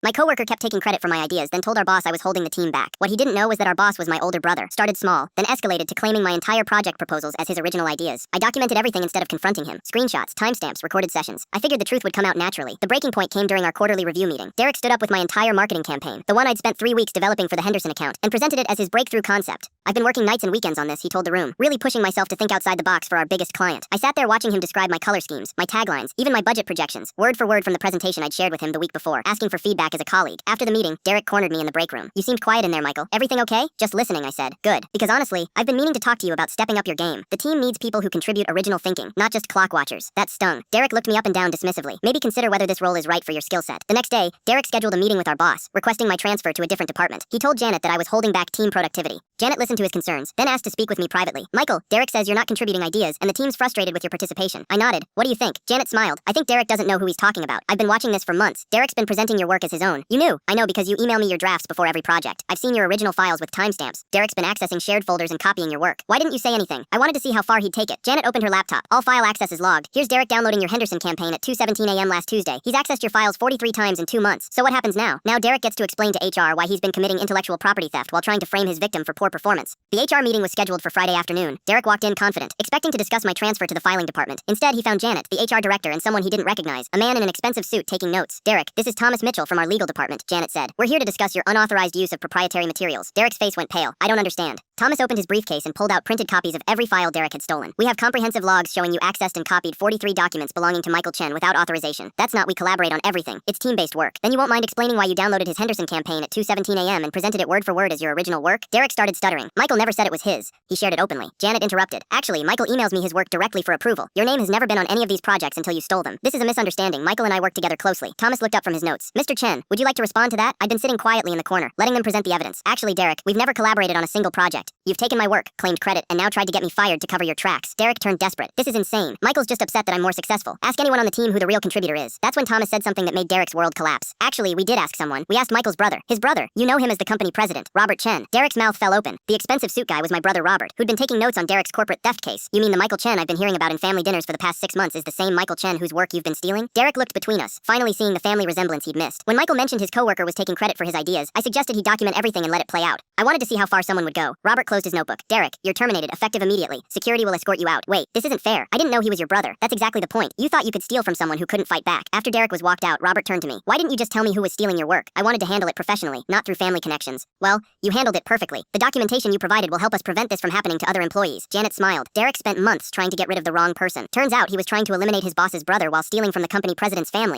My coworker kept taking credit for my ideas, then told our boss I was holding the team back. What he didn't know was that our boss was my older brother. Started small, then escalated to claiming my entire project proposals as his original ideas. I documented everything instead of confronting him. Screenshots, timestamps, recorded sessions. I figured the truth would come out naturally. The breaking point came during our quarterly review meeting. Derek stood up with my entire marketing campaign, the one I'd spent 3 weeks developing for the Henderson account, and presented it as his breakthrough concept. I've been working nights and weekends on this, he told the room, really pushing myself to think outside the box for our biggest client. I sat there watching him describe my color schemes, my taglines, even my budget projections, word for word from the presentation I'd shared with him the week before, asking for feedback as a colleague. After the meeting, Derek cornered me in the break room. You seemed quiet in there, Michael. Everything okay? Just listening, I said. Good. Because honestly, I've been meaning to talk to you about stepping up your game. The team needs people who contribute original thinking, not just clock watchers. That stung. Derek looked me up and down dismissively. Maybe consider whether this role is right for your skill set. The next day, Derek scheduled a meeting with our boss, requesting my transfer to a different department. He told Janet that I was holding back team productivity. Janet listened to his concerns, then asked to speak with me privately. Michael, Derek says you're not contributing ideas, and the team's frustrated with your participation. I nodded. What do you think? Janet smiled. I think Derek doesn't know who he's talking about. I've been watching this for months. Derek's been presenting your work as his own. You knew. I know because you email me your drafts before every project. I've seen your original files with timestamps. Derek's been accessing shared folders and copying your work. Why didn't you say anything? I wanted to see how far he'd take it. Janet opened her laptop. All file access is logged. Here's Derek downloading your Henderson campaign at 2:17 a.m. last Tuesday. He's accessed your files 43 times in 2 months. So what happens now? Now Derek gets to explain to HR why he's been committing intellectual property theft while trying to frame his victim for poor performance. The HR meeting was scheduled for Friday afternoon. Derek walked in confident, expecting to discuss my transfer to the filing department. Instead, he found Janet, the HR director, and someone he didn't recognize, a man in an expensive suit taking notes. Derek, this is Thomas Mitchell from our legal department, Janet said. We're here to discuss your unauthorized use of proprietary materials. Derek's face went pale. I don't understand. Thomas opened his briefcase and pulled out printed copies of every file Derek had stolen. We have comprehensive logs showing you accessed and copied 43 documents belonging to Michael Chen without authorization. That's not we collaborate on everything. It's team-based work. Then you won't mind explaining why you downloaded his Henderson campaign at 2:17 a.m. and presented it word for word as your original work? Derek started stuttering. Michael never said it was his. He shared it openly. Janet interrupted. Actually, Michael emails me his work directly for approval. Your name has never been on any of these projects until you stole them. This is a misunderstanding. Michael and I work together closely. Thomas looked up from his notes. Mr. Chen, would you like to respond to that? I'd been sitting quietly in the corner, letting them present the evidence. Actually, Derek, we've never collaborated on a single project. You've taken my work, claimed credit, and now tried to get me fired to cover your tracks. Derek turned desperate. This is insane. Michael's just upset that I'm more successful. Ask anyone on the team who the real contributor is. That's when Thomas said something that made Derek's world collapse. Actually, we did ask someone. We asked Michael's brother. His brother. You know him as the company president, Robert Chen. Derek's mouth fell open. The expensive suit guy was my brother Robert, who'd been taking notes on Derek's corporate theft case. You mean the Michael Chen I've been hearing about in family dinners for the past 6 months is the same Michael Chen whose work you've been stealing? Derek looked between us, finally seeing the family resemblance he'd missed. When Michael mentioned his coworker was taking credit for his ideas, I suggested he document everything and let it play out. I wanted to see how far someone would go. Robert closed his notebook. Derek, you're terminated, effective immediately. Security will escort you out. Wait, this isn't fair. I didn't know he was your brother. That's exactly the point. You thought you could steal from someone who couldn't fight back. After Derek was walked out, Robert turned to me. Why didn't you just tell me who was stealing your work? I wanted to handle it professionally, not through family connections. Well, you handled it perfectly. The documentation you provided will help us prevent this from happening to other employees. Janet smiled. Derek spent months trying to get rid of the wrong person. Turns out he was trying to eliminate his boss's brother while stealing from the company president's family.